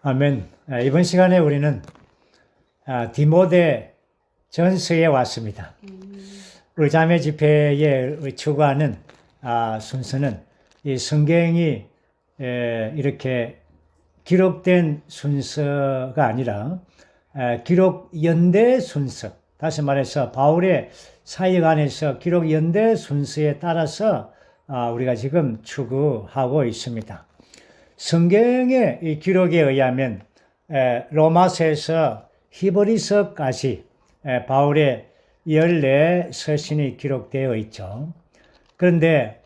아멘. 이번 시간에 우리는 디모데 전서에 왔습니다. 우리 자매 집회에 추구하는 순서는 이 성경이 이렇게 기록된 순서가 아니라 기록 연대 순서, 다시 말해서 바울의 사역 안에서 기록 연대 순서에 따라서 우리가 지금 추구하고 있습니다. 성경의 이 기록에 의하면 로마서에서 히브리서까지 바울의 14서신이 기록되어 있죠. 그런데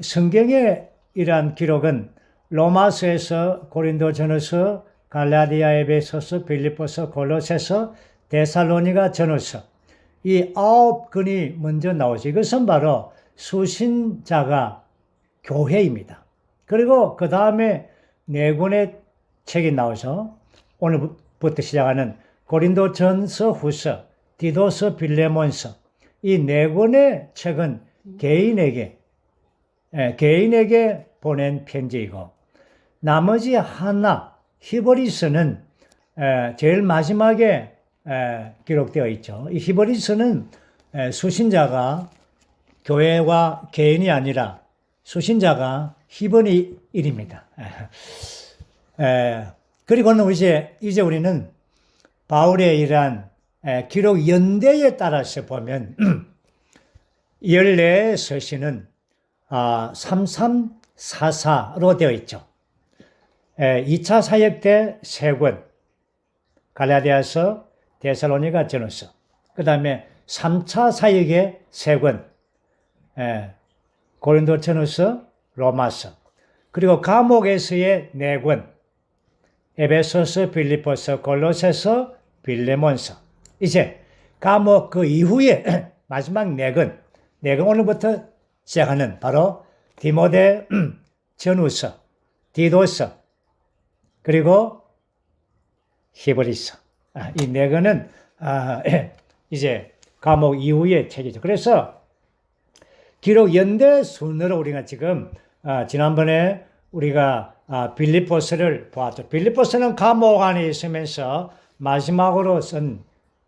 성경의 이러한 기록은 로마서에서 고린도전서, 갈라디아, 에베소서, 빌립보서, 골로새서, 데살로니가 전후서 이 9권이 먼저 나오죠. 이것은 바로 수신자가 교회입니다. 그리고 그 다음에 4권의 책이 나오죠. 오늘부터 시작하는 고린도전서, 후서, 디도서, 빌레몬서 이 4권의 책은 개인에게 보낸 편지이고, 나머지 하나 히브리서는 제일 마지막에 기록되어 있죠. 이 히브리서는 수신자가 교회와 개인이 아니라 수신자가 히브리 일입니다. 그리고는 이제 우리는 바울의 이러한 기록 연대에 따라서 보면 14서신은 3344로 되어 있죠. 2차 사역 때 3권, 갈라디아서, 데살로니가 전후서, 그 다음에 3차 사역에 3권, 고린도 전후서, 로마서, 그리고 감옥에서의 4권, 에베소서, 빌립보서, 골로새서, 빌레몬서. 이제 감옥 그 이후에 마지막 4권 오늘부터 시작하는 바로 디모데 전후서, 디도서, 그리고 히브리서. 이 4권은 이제 감옥 이후의 책이죠. 그래서 기록 연대 순으로 우리가 지금 지난번에 우리가 빌립보서를 보았죠. 빌립보서는 감옥 안에 있으면서 마지막으로 쓴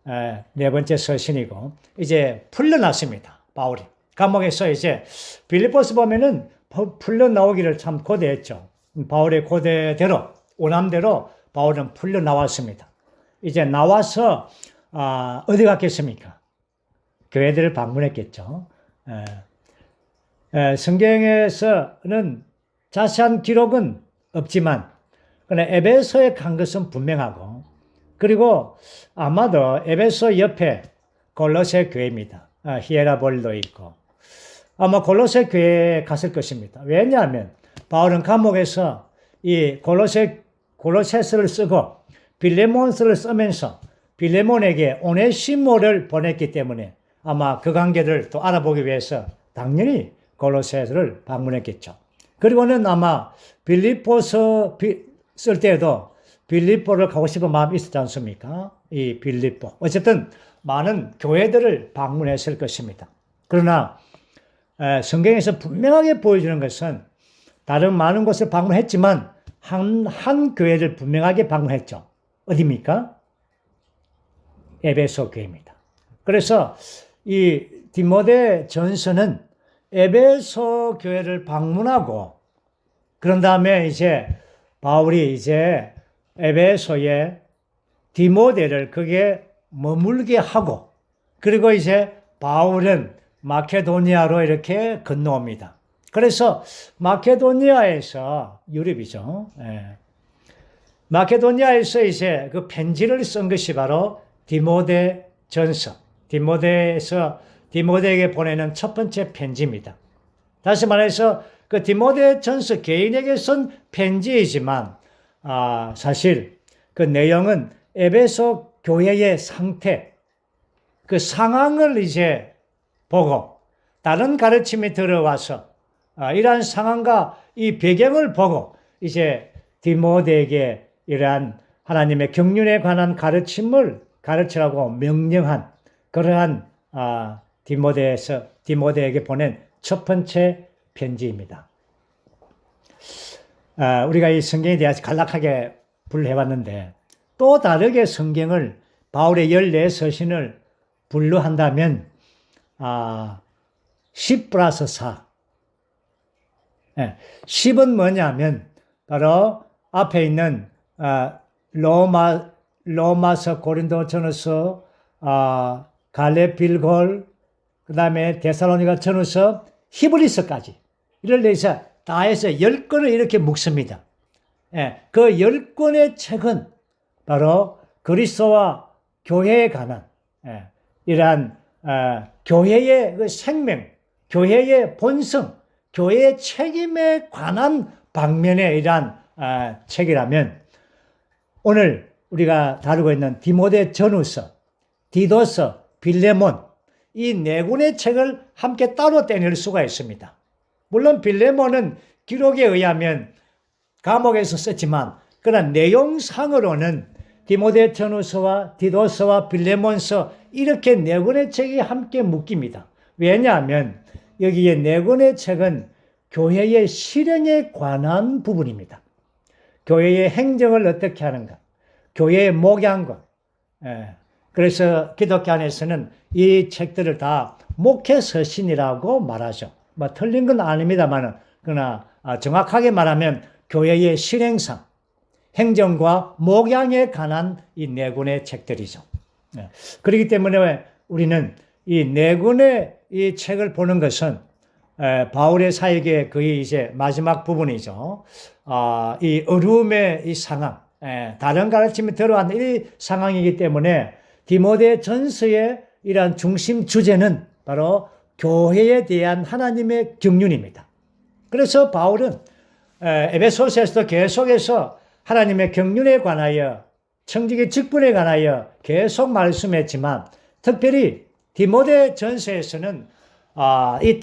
4번째 서신이고, 이제 풀려났습니다. 바울이 감옥에서 이제 빌립보서 보면은 풀려 나오기를 참 고대했죠. 바울의 고대대로, 오남대로 바울은 풀려 나왔습니다. 이제 나와서 어디 갔겠습니까? 교회들을 방문했겠죠. 성경에서는 자세한 기록은 없지만, 그러나 에베소에 간 것은 분명하고, 그리고 아마도 에베소 옆에 골로새 교회입니다. 히에라볼도 있고, 아마 골로새 교회에 갔을 것입니다. 왜냐하면 바울은 감옥에서 이 골로새서를 쓰고 빌레몬서를 쓰면서 빌레몬에게 오네시모를 보냈기 때문에 아마 그 관계를 또 알아보기 위해서 당연히 골로새서를 방문했겠죠. 그리고는 아마 빌립보서 쓸 때에도 빌립보를 가고 싶은 마음이 있었지 않습니까? 이 빌립보. 어쨌든 많은 교회들을 방문했을 것입니다. 그러나 성경에서 분명하게 보여주는 것은 다른 많은 곳을 방문했지만 한 교회를 분명하게 방문했죠. 어디입니까? 에베소 교회입니다. 그래서 이 디모데 전서는 에베소 교회를 방문하고, 그런 다음에 이제 바울이 이제 에베소에 디모데를 거기에 머물게 하고, 그리고 이제 바울은 마케도니아로 이렇게 건너옵니다. 그래서 마케도니아에서 유럽이죠. 마케도니아에서 이제 그 편지를 쓴 것이 바로 디모데 전서, 디모데에게 보내는 첫 번째 편지입니다. 다시 말해서 그 디모데 전서 개인에게 쓴 편지이지만 사실 그 내용은 에베소 교회의 상태, 그 상황을 이제 보고 다른 가르침이 들어와서 이러한 상황과 이 배경을 보고 이제 디모데에게 이러한 하나님의 경륜에 관한 가르침을 가르치라고 명령한 그러한 디모데에게 보낸 첫 번째 편지입니다. 우리가 이 성경에 대해서 간략하게 분류해봤는데 또 다르게 성경을 바울의 14서신을 분류한다면 10 플러스 4. 10은 뭐냐면 바로 앞에 있는 로마서, 고린도전서, 갈레필골, 그 다음에 데살로니가 전후서, 히브리서까지 이를 내서 다 해서 10권을 이렇게 묶습니다. 그 10권의 책은 바로 그리스도와 교회에 관한 이러한 교회의 그 생명, 교회의 본성, 교회의 책임에 관한 방면의 이러한 책이라면 오늘 우리가 다루고 있는 디모데 전후서, 디도서, 빌레몬 이 네 권의 책을 함께 따로 떼낼 수가 있습니다. 물론 빌레몬은 기록에 의하면 감옥에서 썼지만 그러나 내용상으로는 디모데 전후서와 디도서와 빌레몬서 이렇게 네 권의 책이 함께 묶입니다. 왜냐하면 여기에 네 권의 책은 교회의 실행에 관한 부분입니다. 교회의 행정을 어떻게 하는가, 교회의 목양과 그래서 기독교 안에서는 이 책들을 다 목회서신이라고 말하죠. 뭐 틀린 건 아닙니다만 그러나 정확하게 말하면 교회의 실행상, 행정과 목양에 관한 이 네 권의 책들이죠. 그렇기 때문에 우리는 이 네 권의 이 책을 보는 것은 바울의 사역의 거의 이제 마지막 부분이죠. 이 어려움의 이 상황, 다른 가르침이 들어왔는 이 상황이기 때문에 디모데 전서의 이러한 중심 주제는 바로 교회에 대한 하나님의 경륜입니다. 그래서 바울은 에베소서에서도 계속해서 하나님의 경륜에 관하여 청지기 직분에 관하여 계속 말씀했지만 특별히 디모데 전서에서는 이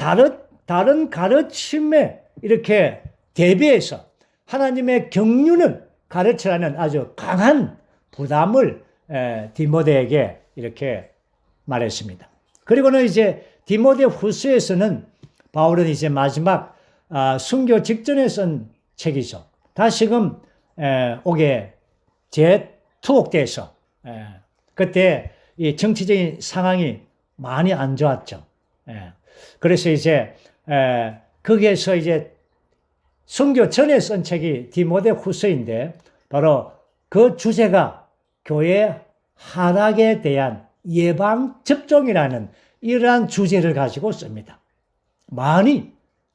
다른 가르침에 이렇게 대비해서 하나님의 경륜을 가르치라는 아주 강한 부담을 디모데에게 이렇게 말했습니다. 그리고는 이제 디모데 후서에서는 바울은 이제 마지막 순교 직전에 쓴 책이죠. 다시금 옥에 재투옥돼서 그때 이 정치적인 상황이 많이 안 좋았죠. 그래서 이제 거기에서 이제 순교 전에 쓴 책이 디모데 후서인데 바로 그 주제가 교회 하락에 대한 예방 접종이라는 이러한 주제를 가지고 씁니다. 많이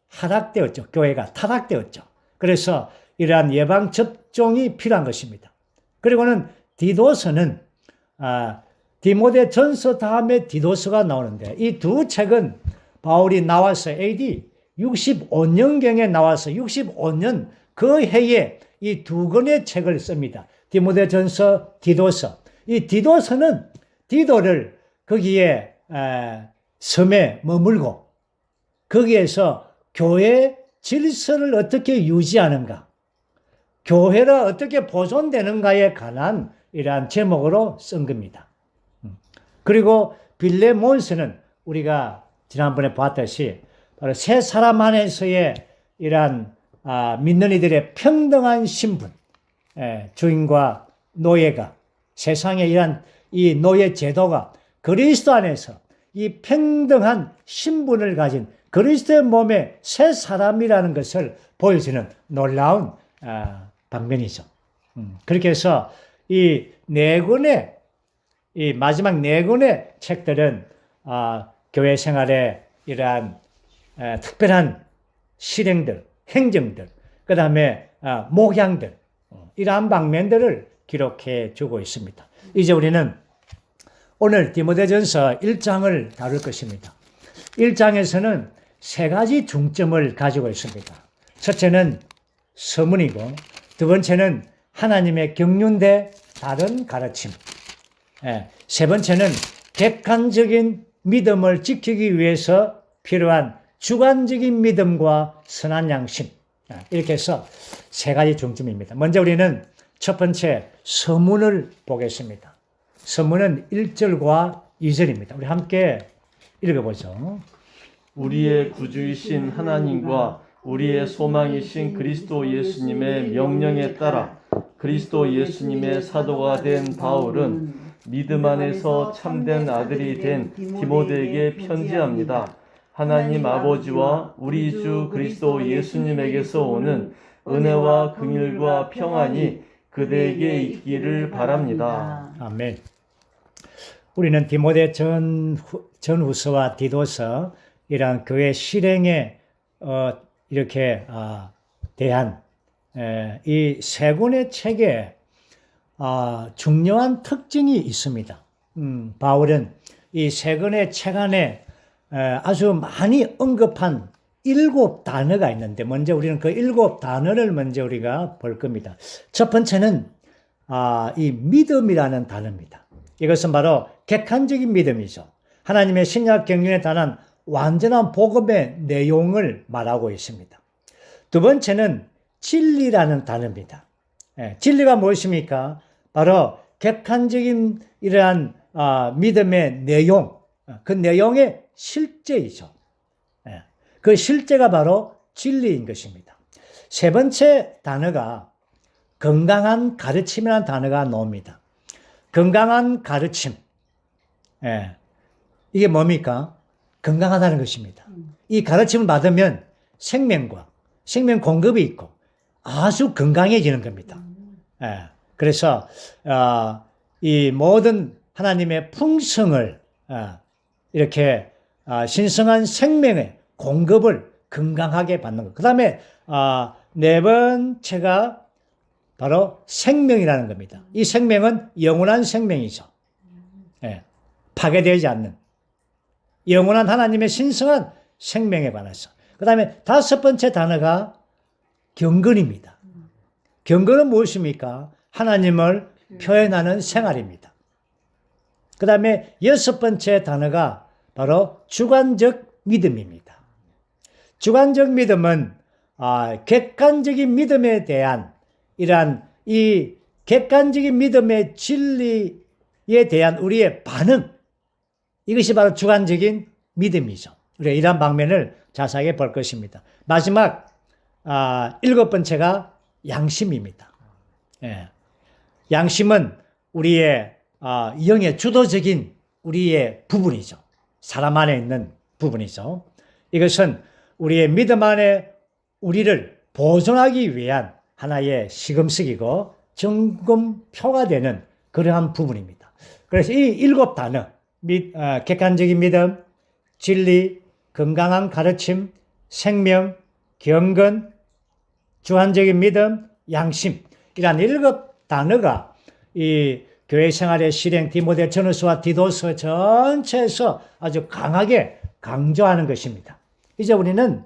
하락되었죠. 교회가 타락되었죠. 그래서 이러한 예방 접종이 필요한 것입니다. 그리고는 디도서는 디모데 전서 다음에 디도서가 나오는데 이 두 책은 바울이 나와서 AD 65년경에 나와서 65년 그 해에 이 두 권의 책을 씁니다. 디모데 전서, 디도서. 이 디도서는 디도를 거기에 섬에 머물고 거기에서 교회 질서를 어떻게 유지하는가, 교회가 어떻게 보존되는가에 관한 이러한 제목으로 쓴 겁니다. 그리고 빌레몬서는 우리가 지난번에 봤듯이 바로 세 사람 안에서의 이러한 믿는 이들의 평등한 신분, 주인과 노예가 세상의 이러한 이 노예 제도가 그리스도 안에서 이 평등한 신분을 가진 그리스도의 몸의 새 사람이라는 것을 보여주는 놀라운 방면이죠. 그렇게 해서 이 네 권의 이 마지막 네 권의 책들은 교회 생활에 이러한 특별한 실행들, 행정들, 그 다음에 목양들 이러한 방면들을 기록해 주고 있습니다. 이제 우리는 오늘 디모데전서 1장을 다룰 것입니다. 1장에서는 세 가지 중점을 가지고 있습니다. 첫째는 서문이고 두 번째는 하나님의 경륜 대 다른 가르침, 세 번째는 객관적인 믿음을 지키기 위해서 필요한 주관적인 믿음과 선한 양심, 이렇게 해서 세 가지 중점입니다. 먼저 우리는 첫 번째 서문을 보겠습니다. 서문은 1절과 2절입니다. 우리 함께 읽어보죠. 우리의 구주이신 하나님과 우리의 소망이신 그리스도 예수님의 명령에 따라 그리스도 예수님의 사도가 된 바울은 믿음 안에서 참된 아들이 된 디모데에게 편지합니다. 하나님 아버지와 우리 주 그리스도 예수님에게서 오는 은혜와 긍휼과 평안이 그대에게 있기를 바랍니다. 아멘. 우리는 디모데 전후서와 디도서 이런 교회 실행에 이렇게 대한 이 세 권의 책에 중요한 특징이 있습니다. 바울은 이 세 권의 책 안에 아주 많이 언급한 7단어가 있는데 먼저 우리는 그 7단어를 먼저 우리가 볼 겁니다. 첫 번째는 이 믿음이라는 단어입니다. 이것은 바로 객관적인 믿음이죠. 하나님의 신약 경륜에 관한 완전한 복음의 내용을 말하고 있습니다. 두 번째는 진리라는 단어입니다. 진리가 무엇입니까? 바로 객관적인 이러한 믿음의 내용, 그 내용의 실제이죠. 그 실제가 바로 진리인 것입니다. 세 번째 단어가 건강한 가르침이라는 단어가 나옵니다. 건강한 가르침. 이게 뭡니까? 건강하다는 것입니다. 이 가르침을 받으면 생명 공급이 있고 아주 건강해지는 겁니다. 그래서 이 모든 하나님의 풍성을 이렇게 신성한 생명의 공급을 건강하게 받는 것. 그 다음에 네 번째가 바로 생명이라는 겁니다. 이 생명은 영원한 생명이죠. 파괴되지 않는 영원한 하나님의 신성한 생명에 관해서. 그 다음에 다섯 번째 단어가 경건입니다. 경건은 무엇입니까? 하나님을 표현하는 생활입니다. 그 다음에 여섯 번째 단어가 바로 주관적 믿음입니다. 주관적 믿음은 객관적인 믿음에 대한 이러한 이 객관적인 믿음의 진리에 대한 우리의 반응, 이것이 바로 주관적인 믿음이죠. 우리가 이러한 방면을 자세하게 볼 것입니다. 마지막 일곱 번째가 양심입니다. 양심은 우리의 영의 주도적인 우리의 부분이죠. 사람 안에 있는 부분이죠. 이것은 우리의 믿음 안에 우리를 보존하기 위한 하나의 시금석이고 점검표가 되는 그러한 부분입니다. 그래서 이 일곱 단어, 객관적인 믿음, 진리, 건강한 가르침, 생명, 경건, 주관적인 믿음, 양심, 이러한 일곱 단어가 이 교회 생활의 실행 디모데 전후서와 디도서 전체에서 아주 강하게 강조하는 것입니다. 이제 우리는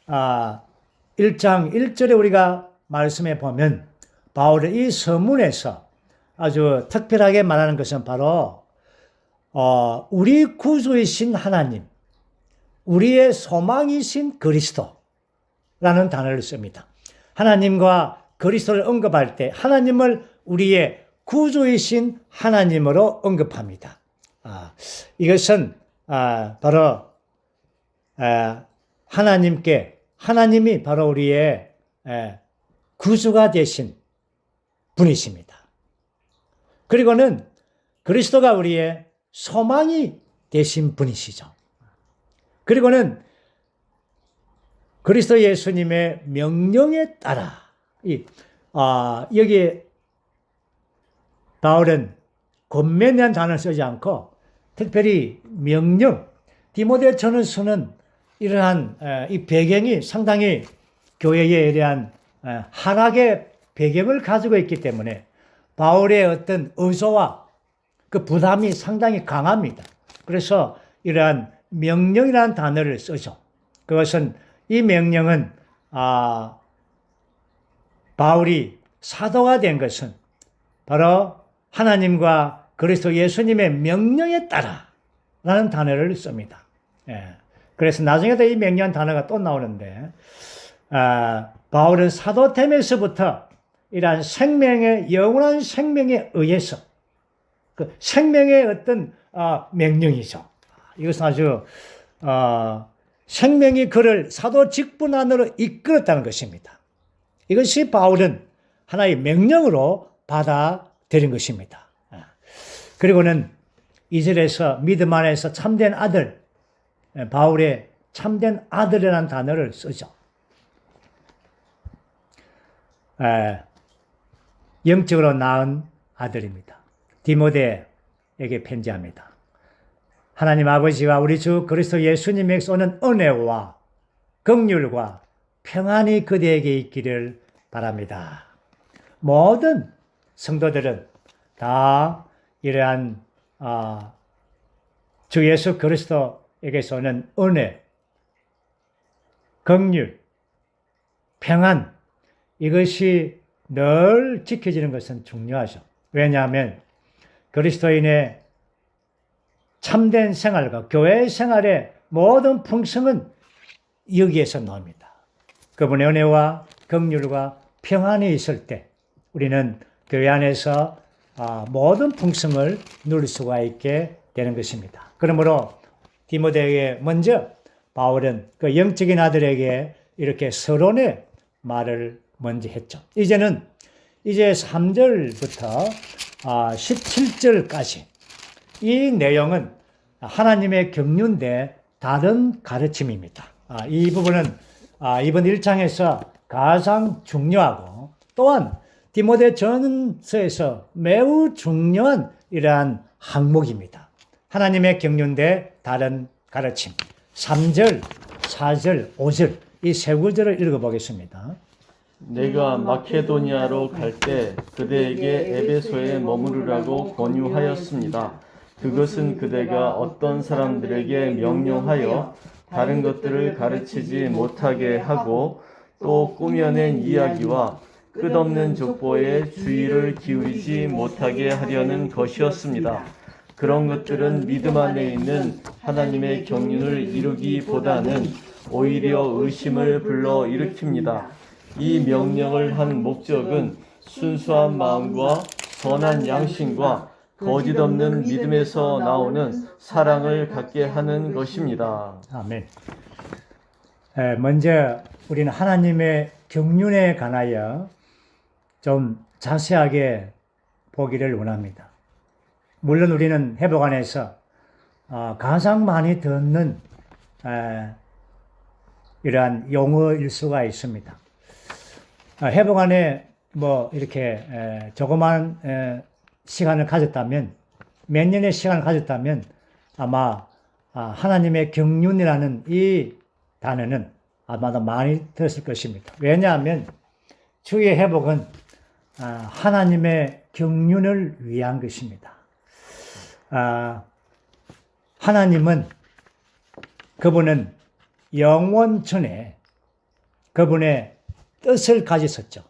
1장 1절에 우리가 말씀해 보면 바울의 이 서문에서 아주 특별하게 말하는 것은 바로 우리 구주이신 하나님, 우리의 소망이신 그리스도라는 단어를 씁니다. 하나님과 그리스도를 언급할 때 하나님을 우리의 구주이신 하나님으로 언급합니다. 이것은 바로 하나님이 바로 우리의 구주가 되신 분이십니다. 그리고는 그리스도가 우리의 소망이 되신 분이시죠. 그리고는 그리스도 예수님의 명령에 따라 여기 바울은 권면이라는 단어를 쓰지 않고 특별히 명령, 디모데 전후서는 이러한 이 배경이 상당히 교회에 대한 한학의 배경을 가지고 있기 때문에 바울의 어떤 의도와 그 부담이 상당히 강합니다. 그래서 이러한 명령이라는 단어를 쓰죠. 그것은 이 명령은 바울이 사도가 된 것은 바로 하나님과 그리스도 예수님의 명령에 따라라는 단어를 씁니다. 그래서 나중에도 이 명령 단어가 또 나오는데 바울은 사도됨에서부터 이러한 생명의 영원한 생명에 의해서 그 생명의 어떤 명령이죠. 이것은 아주 생명이 그를 사도 직분 안으로 이끌었다는 것입니다. 이것이 바울은 하나의 명령으로 받아들인 것입니다. 그리고는 2절에서 믿음 안에서 참된 아들, 바울의 참된 아들이라는 단어를 쓰죠. 영적으로 낳은 아들입니다. 디모데에게 편지합니다. 하나님 아버지와 우리 주 그리스도 예수님에게서 오는 은혜와 긍휼과 평안이 그대에게 있기를 바랍니다. 모든 성도들은 다 이러한 주 예수 그리스도에게서 오는 은혜, 긍휼, 평안, 이것이 늘 지켜지는 것은 중요하죠. 왜냐하면 그리스도인의 참된 생활과 교회 생활의 모든 풍성은 여기에서 나옵니다. 그분의 은혜와 긍휼과 평안이 있을 때 우리는 교회 안에서 모든 풍성을 누릴 수가 있게 되는 것입니다. 그러므로 디모데에게 먼저 바울은 그 영적인 아들에게 이렇게 서론의 말을 먼저 했죠. 이제 3절부터 17절까지 이 내용은 하나님의 경륜대 다른 가르침입니다. 이 부분은 이번 1장에서 가장 중요하고 또한 디모데 전서에서 매우 중요한 이러한 항목입니다. 하나님의 경륜대 다른 가르침. 3절, 4절, 5절 이 세 구절을 읽어보겠습니다. 내가 마케도니아로 갈 때 그대에게 에베소에 머무르라고 권유하였습니다. 그것은 그대가 어떤 사람들에게 명령하여 다른 것들을 가르치지 못하게 하고 또 꾸며낸 이야기와 끝없는 족보에 주의를 기울이지 못하게 하려는 것이었습니다. 그런 것들은 믿음 안에 있는 하나님의 경륜을 이루기보다는 오히려 의심을 불러 일으킵니다. 이 명령을 한 목적은 순수한 마음과 선한 양심과 거짓 없는 믿음에서 나오는 사랑을 갖게 하는 것입니다. 아멘. 먼저 우리는 하나님의 경륜에 관하여 좀 자세하게 보기를 원합니다. 물론 우리는 회복 안에서 가장 많이 듣는 이러한 용어일 수가 있습니다. 회복 안에 이렇게 조그만 시간을 가졌다면, 몇 년의 시간을 가졌다면 아마 하나님의 경륜이라는 이 단어는 아마도 많이 들었을 것입니다. 왜냐하면 주의 회복은 하나님의 경륜을 위한 것입니다. 하나님은 그분은 영원 전에 그분의 뜻을 가지셨죠.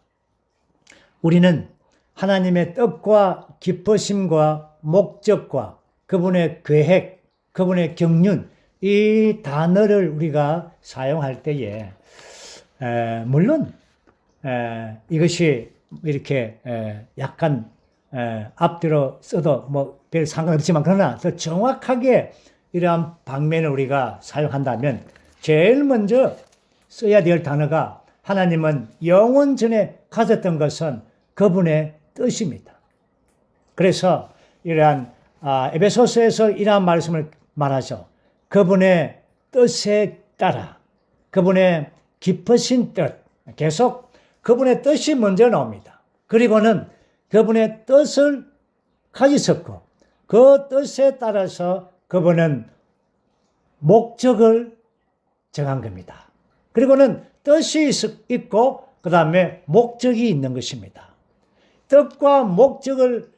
우리는 하나님의 뜻과 기쁘심과 목적과 그분의 계획, 그분의 경륜 이 단어를 우리가 사용할 때에 물론 이것이 이렇게 약간 앞뒤로 써도 별 상관없지만 그러나 더 정확하게 이러한 방면을 우리가 사용한다면 제일 먼저 써야 될 단어가 하나님은 영원 전에 가졌던 것은 그분의 뜻입니다. 그래서 이러한 에베소서에서 이러한 말씀을 말하죠. 그분의 뜻에 따라 그분의 깊으신 뜻 계속 그분의 뜻이 먼저 나옵니다. 그리고는 그분의 뜻을 가지셨고 그 뜻에 따라서 그분은 목적을 정한 겁니다. 그리고는 뜻이 있고 그 다음에 목적이 있는 것입니다. 뜻과 목적을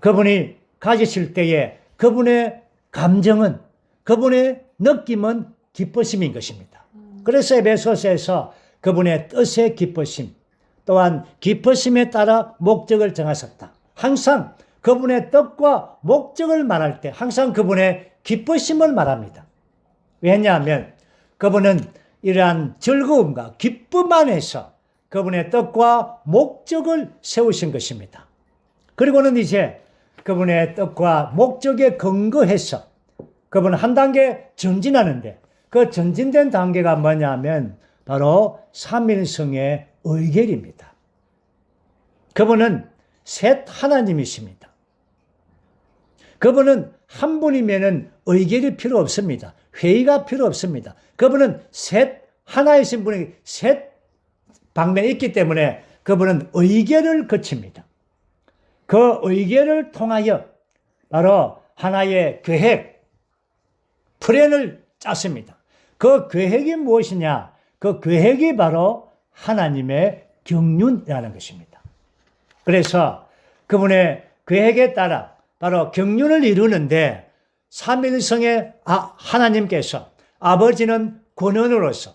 그분이 가지실 때에 그분의 감정은 그분의 느낌은 기쁘심인 것입니다. 그래서 에베소서에서 그분의 뜻의 기쁘심 또한 기쁘심에 따라 목적을 정하셨다. 항상 그분의 뜻과 목적을 말할 때 항상 그분의 기쁘심을 말합니다. 왜냐하면 그분은 이러한 즐거움과 기쁨 안에서 그분의 뜻과 목적을 세우신 것입니다. 그리고는 이제 그분의 뜻과 목적에 근거해서 그분은 한 단계 전진하는데 그 전진된 단계가 뭐냐면 바로 삼일성의 의결입니다. 그분은 셋 하나님이십니다. 그분은 한 분이면은 의결이 필요 없습니다. 회의가 필요 없습니다. 그분은 셋 하나이신 분이 셋 방면이 있기 때문에 그분은 의결을 거칩니다. 그 의결을 통하여 바로 하나의 계획, 플랜을 짰습니다. 그 계획이 무엇이냐? 그 계획이 바로 하나님의 경륜이라는 것입니다. 그래서 그분의 계획에 따라 바로 경륜을 이루는데 삼일성의 하나님께서 아버지는 권원으로서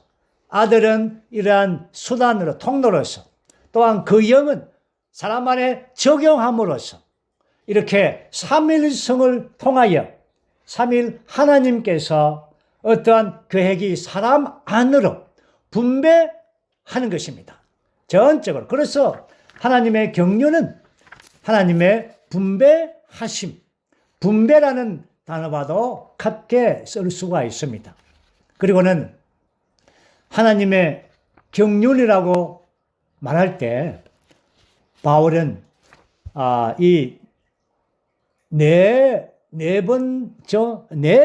아들은 이러한 수단으로 통로로서 또한 그 영은 사람 안에 적용함으로써 이렇게 삼일성을 통하여 삼일 하나님께서 어떠한 계획이 사람 안으로 분배하는 것입니다. 전적으로. 그래서 하나님의 경륜은 하나님의 분배하심, 분배라는 단어와도 같게 쓸 수가 있습니다. 그리고는 하나님의 경륜이라고 말할 때 바울은 네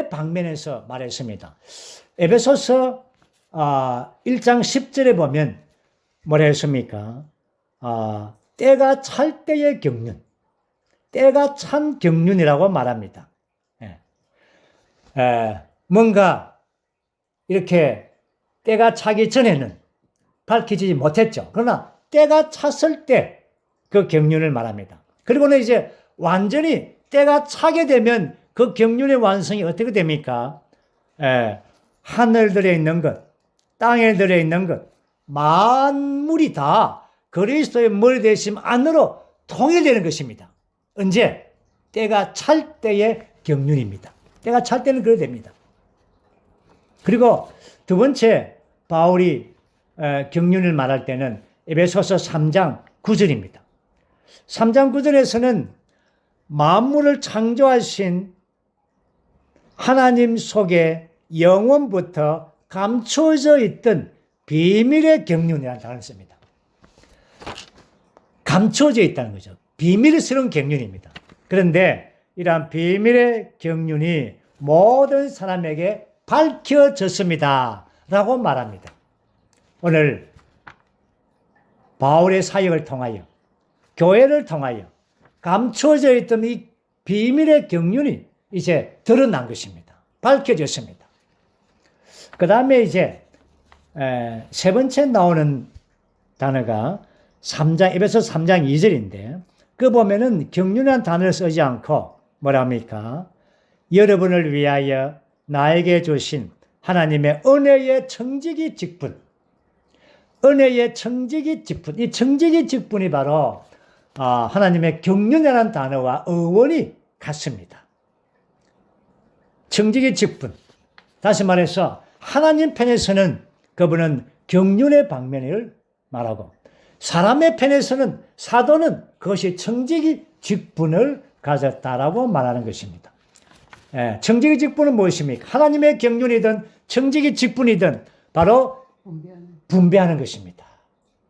방면에서 말했습니다. 에베소서 1장 10절에 보면 뭐라 했습니까? 때가 찰 때의 경륜, 때가 찬 경륜이라고 말합니다. 뭔가 이렇게 때가 차기 전에는 밝혀지지 못했죠. 그러나 때가 찼을 때 그 경륜을 말합니다. 그리고는 이제 완전히 때가 차게 되면 그 경륜의 완성이 어떻게 됩니까? 하늘들에 있는 것, 땅에 들어 있는 것, 만물이 다 그리스도의 머리 되심 안으로 통일되는 것입니다. 언제? 때가 찰 때의 경륜입니다. 때가 찰 때는 그래 됩니다. 그리고 두 번째 바울이 경륜을 말할 때는 에베소서 3장 9절입니다. 3장 9절에서는 만물을 창조하신 하나님 속에 영원부터 감춰져 있던 비밀의 경륜이라는 단어를 씁니다. 감춰져 있다는 거죠. 비밀스러운 경륜입니다. 그런데 이러한 비밀의 경륜이 모든 사람에게 밝혀졌습니다. 라고 말합니다. 오늘 바울의 사역을 통하여 교회를 통하여 감춰져 있던 이 비밀의 경륜이 이제 드러난 것입니다. 밝혀졌습니다. 그 다음에 이제 세 번째 나오는 단어가 에베소 3장 2절인데 그 보면은 경륜이라는 단어를 쓰지 않고 뭐라 합니까? 여러분을 위하여 나에게 주신 하나님의 은혜의 청지기 직분. 은혜의 청지기 직분. 이 청지기 직분이 바로 하나님의 경륜이라는 단어와 어원이 같습니다. 청지기 직분. 다시 말해서 하나님 편에서는 그분은 경륜의 방면을 말하고 사람의 편에서는 사도는 그것이 청지기 직분을 가졌다라고 말하는 것입니다. 청지기 직분은 무엇입니까? 하나님의 경륜이든 청지기 직분이든 바로 분배하는 것입니다.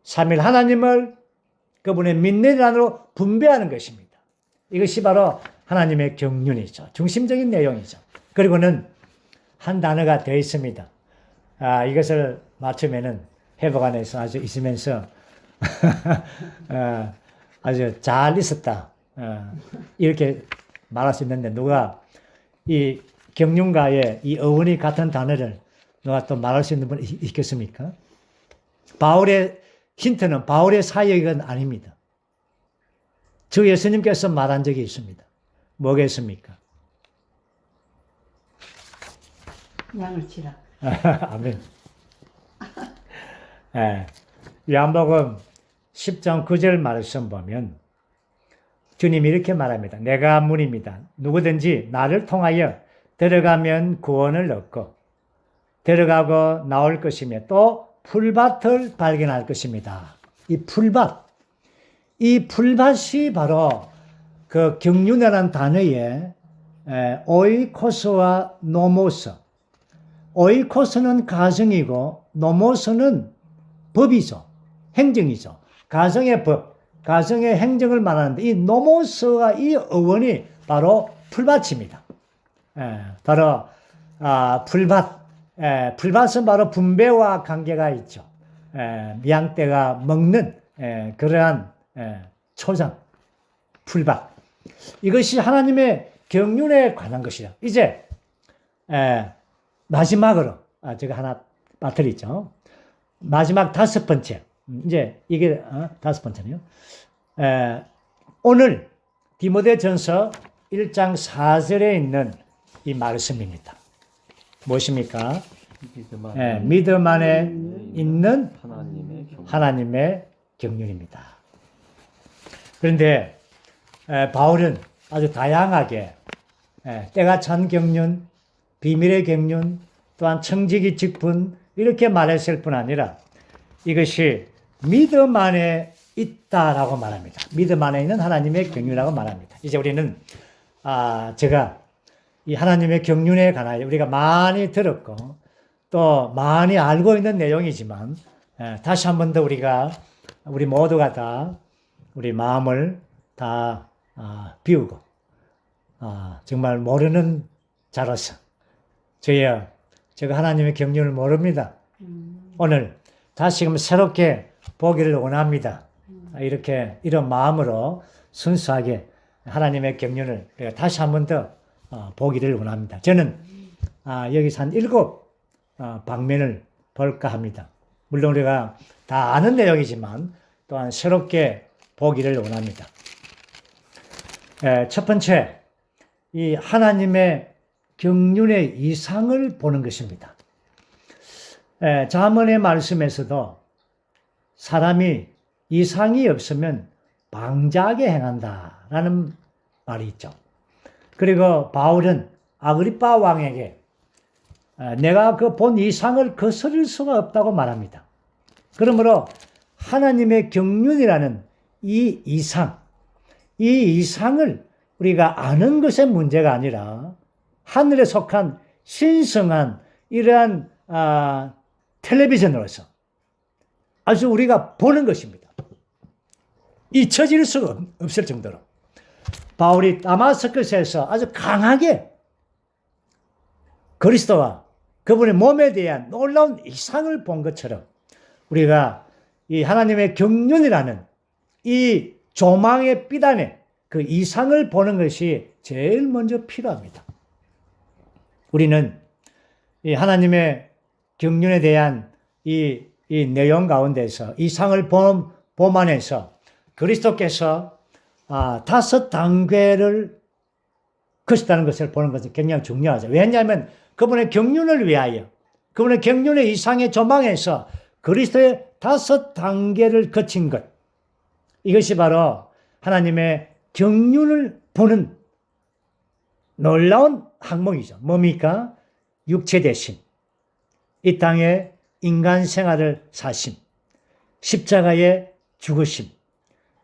삼일 하나님을 그분의 믿는 안으로 분배하는 것입니다. 이것이 바로 하나님의 경륜이죠. 중심적인 내용이죠. 그리고는 한 단어가 되어 있습니다. 이것을 맞추면은 회복 안에서 아주 있으면서 아주 잘 있었다. 이렇게 말할 수 있는데 누가 이 경륜과의 이 어원이 같은 단어를 누가 또 말할 수 있는 분 있겠습니까? 바울의 힌트는 바울의 사역은 아닙니다. 주 예수님께서 말한 적이 있습니다. 뭐겠습니까? 양을 치라. 아멘. 요한복음 10장 9절 말씀 보면 주님이 이렇게 말합니다. 내가 문입니다. 누구든지 나를 통하여 들어가면 구원을 얻고 들어가고 나올 것이며 또 풀밭을 발견할 것입니다. 이 풀밭이 바로 그 경륜이라는 단어의 오이코스와 노모스. 오이코스는 가정이고 노모스는 법이죠. 행정이죠. 가정의 법, 가정의 행정을 말하는데 이 노모스가 이 어원이 바로 풀밭입니다. 바로 풀밭. 풀밭은 바로 분배와 관계가 있죠. 미양떼가 먹는 그러한 초장, 풀밭. 이것이 하나님의 경륜에 관한 것이다. 이제 마지막으로 제가 하나 빠뜨리죠. 마지막 5번째. 이제 이게 5번째네요. 오늘 디모데전서 1장 4절에 있는 이 말씀입니다. 무엇입니까? 믿음 안에 있는 하나님의 경륜입니다. 그런데 바울은 아주 다양하게 때가 찬 경륜, 비밀의 경륜, 또한 청지기 직분 이렇게 말했을 뿐 아니라 이것이 믿음 안에 있다라고 말합니다. 믿음 안에 있는 하나님의 경륜이라고 말합니다. 이제 우리는 제가 이 하나님의 경륜에 관하여 우리가 많이 들었고 또 많이 알고 있는 내용이지만 다시 한 번 더 우리 모두가 다 우리 마음을 다 비우고 정말 모르는 자로서 제가 하나님의 경륜을 모릅니다. 오늘 다시금 새롭게 보기를 원합니다. 이런 마음으로 순수하게 하나님의 경륜을 다시 한 번 더 보기를 원합니다. 저는 여기서 한 7 방면을 볼까 합니다. 물론 우리가 다 아는 내용이지만 또한 새롭게 보기를 원합니다. 첫 번째, 이 하나님의 경륜의 이상을 보는 것입니다. 잠언의 말씀에서도 사람이 이상이 없으면 방자하게 행한다라는 말이 있죠. 그리고 바울은 아그리빠 왕에게 내가 그 본 이상을 거스릴 수가 없다고 말합니다. 그러므로 하나님의 경륜이라는 이 이상을 우리가 아는 것의 문제가 아니라 하늘에 속한 신성한 이러한 텔레비전으로서 아주 우리가 보는 것입니다. 잊혀질 수가 없을 정도로 바울이 다마스커스에서 아주 강하게 그리스도와 그분의 몸에 대한 놀라운 이상을 본 것처럼 우리가 이 하나님의 경륜이라는 이 조망의 빛 안에 그 이상을 보는 것이 제일 먼저 필요합니다. 우리는 이 하나님의 경륜에 대한 이 내용 가운데서 이상을 보만해서 그리스도께서 5 단계를 거쳤다는 것을 보는 것은 굉장히 중요하죠. 왜냐하면 그분의 경륜을 위하여 그분의 경륜의 이상의 조망에서 그리스도의 5 단계를 거친 것, 이것이 바로 하나님의 경륜을 보는 놀라운 항목이죠. 뭡니까? 육체 되심, 이 땅에 인간 생활을 사심, 십자가의 죽으심,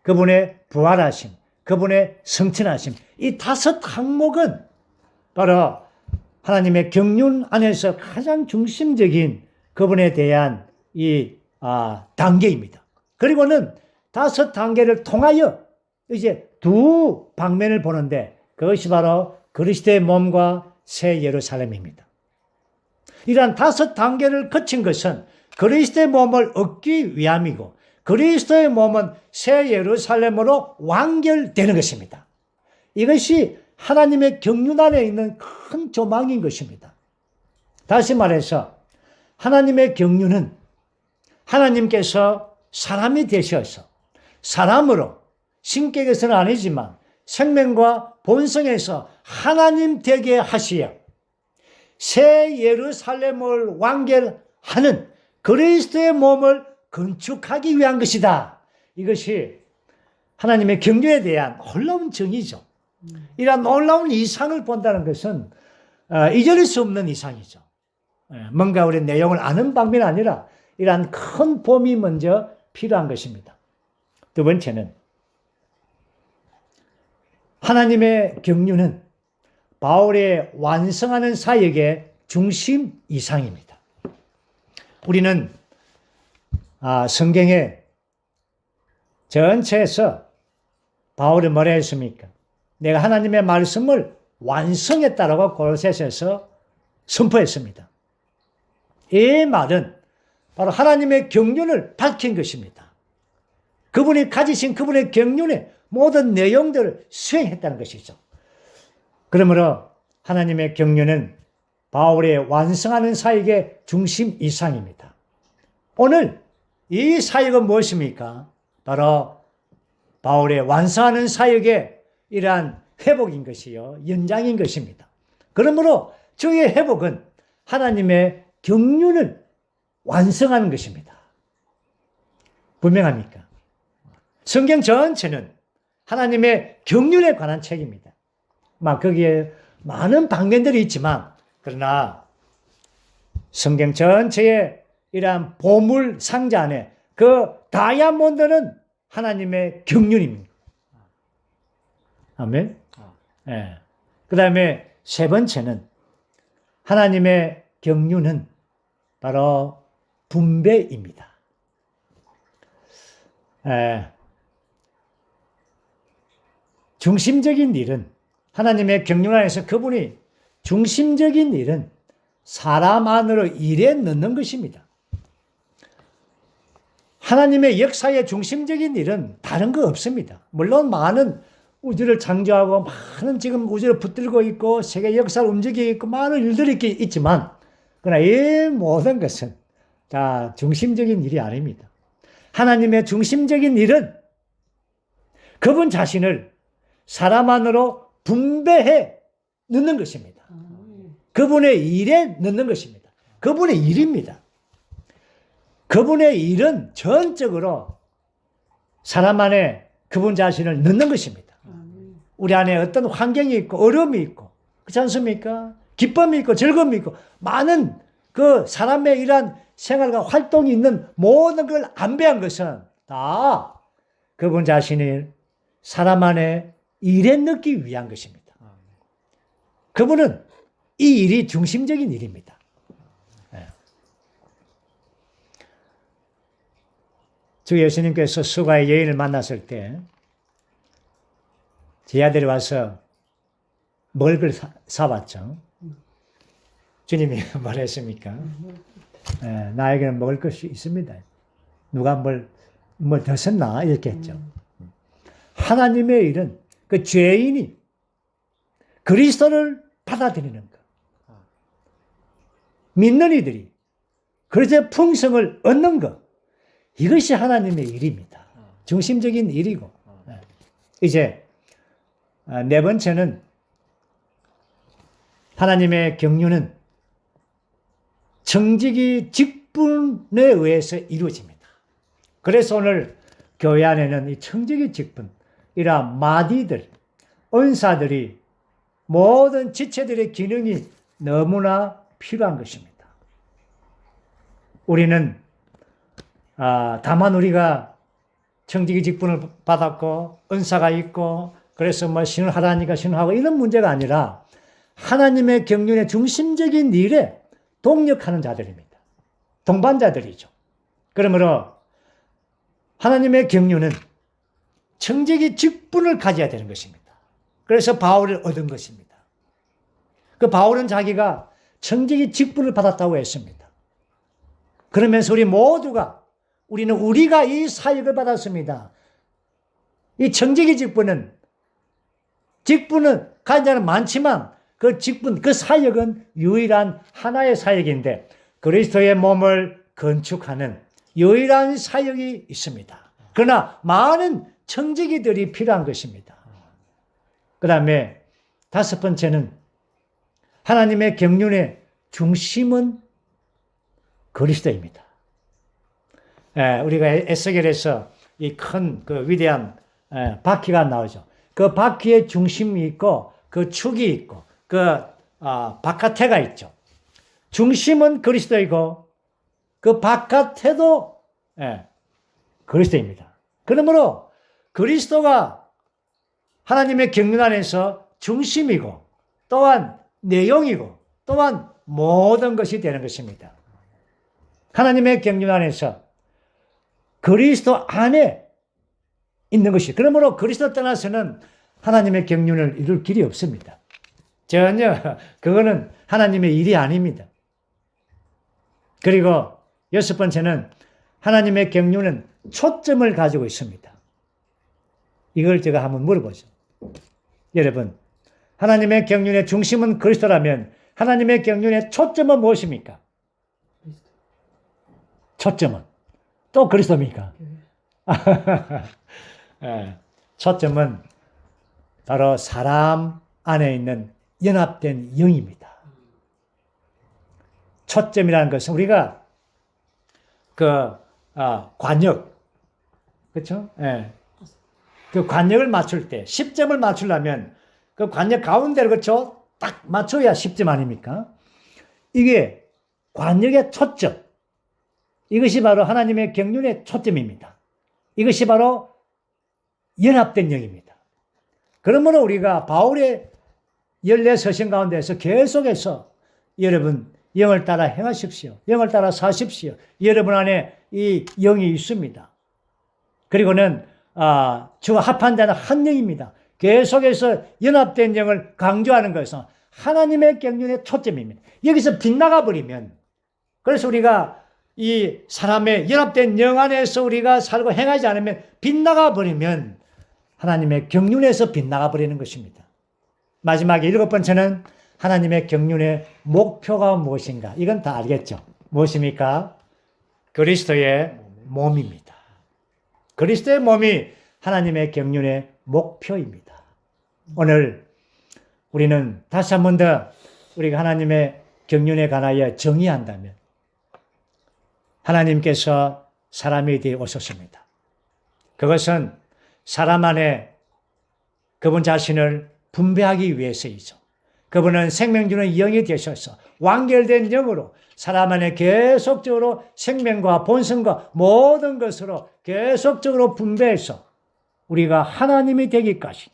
그분의 부활하심, 그분의 성천하심, 이 5 항목은 바로 하나님의 경륜 안에서 가장 중심적인 그분에 대한 이 단계입니다. 그리고는 5 단계를 통하여 이제 2 방면을 보는데 그것이 바로 그리스도의 몸과 새 예루살렘입니다. 이러한 5 단계를 거친 것은 그리스도의 몸을 얻기 위함이고 그리스도의 몸은 새 예루살렘으로 완결되는 것입니다. 이것이 하나님의 경륜 안에 있는 큰 조망인 것입니다. 다시 말해서 하나님의 경륜은 하나님께서 사람이 되셔서 사람으로 신격에서는 아니지만 생명과 본성에서 하나님 되게 하시어 새 예루살렘을 완결하는 그리스도의 몸을 건축하기 위한 것이다. 이것이 하나님의 경륜에 대한 놀라운 정의죠. 이러한 놀라운 이상을 본다는 것은 잊을 수 없는 이상이죠. 뭔가 우리 내용을 아는 방면이 아니라 이러한 큰 봄이 먼저 필요한 것입니다. 2 번째는 하나님의 경륜은 바울의 완성하는 사역의 중심 이상입니다. 우리는 성경에 전체에서 바울이 뭐라 했습니까? 내가 하나님의 말씀을 완성했다라고 골로새서에서 선포했습니다. 이 말은 바로 하나님의 경륜을 밝힌 것입니다. 그분이 가지신 그분의 경륜의 모든 내용들을 수행했다는 것이죠. 그러므로 하나님의 경륜은 바울의 완성하는 사역의 중심 이상입니다. 오늘 이 사역은 무엇입니까? 바로 바울의 완성하는 사역의 이러한 회복인 것이요, 연장인 것입니다. 그러므로 저의 회복은 하나님의 경륜을 완성하는 것입니다. 분명합니까? 성경 전체는 하나님의 경륜에 관한 책입니다. 거기에 많은 방면들이 있지만, 그러나 성경 전체의 이러한 보물 상자 안에 그 다이아몬드는 하나님의 경륜입니다. 아멘. 예. 그 다음에 세 번째는 하나님의 경륜은 바로 분배입니다. 중심적인 일은 하나님의 경륜 안에서 그분이 중심적인 일은 사람 안으로 일에 넣는 것입니다. 하나님의 역사의 중심적인 일은 다른 거 없습니다. 물론 많은 우주를 창조하고 많은 지금 우주를 붙들고 있고 세계 역사를 움직이고 있고 많은 일들이 있지만, 그러나 이 모든 것은 다 중심적인 일이 아닙니다. 하나님의 중심적인 일은 그분 자신을 사람 안으로 분배해 넣는 것입니다. 그분의 일에 넣는 것입니다. 그분의 일입니다. 그분의 일은 전적으로 사람 안에 그분 자신을 넣는 것입니다. 우리 안에 어떤 환경이 있고 어려움이 있고 그렇지 않습니까? 기쁨이 있고 즐거움이 있고 많은 그 사람의 이러한 생활과 활동이 있는 모든 걸 안배한 것은 다 그분 자신이 사람 안에 일에 넣기 위한 것입니다. 그분은 이 일이 중심적인 일입니다. 주 예수님께서 수가의 여인을 만났을 때 제 아들이 와서 먹을 걸 사왔죠. 주님이 뭐라 했습니까? 나에게는 먹을 것이 있습니다. 누가 뭘 더 썼나? 이렇게 했죠. 하나님의 일은 그 죄인이 그리스도를 받아들이는 것. 믿는 이들이 그리스도의 풍성을 얻는 것. 이것이 하나님의 일입니다. 중심적인 일이고. 이제 네 번째는 하나님의 경륜은 청지기 직분에 의해서 이루어집니다. 그래서 오늘 교회 안에는 이 청지기 직분, 이러한 마디들, 은사들이 모든 지체들의 기능이 너무나 필요한 것입니다. 우리는 다만 우리가 청지기 직분을 받았고 은사가 있고 그래서 신을 하라니까 신을 하고 이런 문제가 아니라 하나님의 경륜의 중심적인 일에 동력하는 자들입니다. 동반자들이죠. 그러므로 하나님의 경륜은 청지기 직분을 가져야 되는 것입니다. 그래서 바울을 얻은 것입니다. 그 바울은 자기가 청지기 직분을 받았다고 했습니다. 그러면서 우리가 이 사역을 받았습니다. 이 청지기 직분은 가진 자는 많지만 그 직분, 그 사역은 유일한 하나의 사역인데 그리스도의 몸을 건축하는 유일한 사역이 있습니다. 그러나 많은 청지기들이 필요한 것입니다. 그 다음에 다섯 번째는 하나님의 경륜의 중심은 그리스도입니다. 우리가 에스겔에서 이 큰 그 위대한 바퀴가 나오죠. 그 바퀴의 중심이 있고 그 축이 있고 그 바깥에가 있죠. 중심은 그리스도이고 그 바깥에도 그리스도입니다. 그러므로 그리스도가 하나님의 경륜 안에서 중심이고 또한 내용이고 또한 모든 것이 되는 것입니다. 하나님의 경륜 안에서 그리스도 안에 있는 것이. 그러므로 그리스도 떠나서는 하나님의 경륜을 이룰 길이 없습니다. 전혀 그거는 하나님의 일이 아닙니다. 그리고 여섯 번째는 하나님의 경륜은 초점을 가지고 있습니다. 이걸 제가 한번 물어보죠. 여러분, 하나님의 경륜의 중심은 그리스도라면 하나님의 경륜의 초점은 무엇입니까? 초점은 또 그리스도입니까? 예, 초점은 바로 사람 안에 있는 연합된 영입니다. 초점이라는 것은 우리가 관역, 그렇죠? 예. 그 관역을 맞출 때 10점을 맞추려면 그 관역 가운데를 그렇죠? 딱 맞춰야 10점 아닙니까? 이게 관역의 초점. 이것이 바로 하나님의 경륜의 초점입니다. 이것이 바로 연합된 영입니다. 그러므로 우리가 바울의 14서신 가운데서 계속해서 여러분 영을 따라 행하십시오. 영을 따라 사십시오. 여러분 안에 이 영이 있습니다. 그리고는 주와 합한 자는 한 영입니다. 계속해서 연합된 영을 강조하는 것은 하나님의 경륜의 초점입니다. 여기서 빗나가 버리면, 그래서 우리가 이 사람의 연합된 영 안에서 우리가 살고 행하지 않으면 빗나가 버리면 하나님의 경륜에서 빗나가 버리는 것입니다. 마지막에 일곱 번째는 하나님의 경륜의 목표가 무엇인가? 이건 다 알겠죠. 무엇입니까? 그리스도의 몸입니다. 그리스도의 몸이 하나님의 경륜의 목표입니다. 오늘 우리는 다시 한 번 더 우리가 하나님의 경륜에 관하여 정의한다면 하나님께서 사람에 대해 오셨습니다. 그것은 사람 안에 그분 자신을 분배하기 위해서이죠. 그분은 생명 주는 영이 되셔서 완결된 영으로 사람 안에 계속적으로 생명과 본성과 모든 것으로 계속적으로 분배해서 우리가 하나님이 되기까지,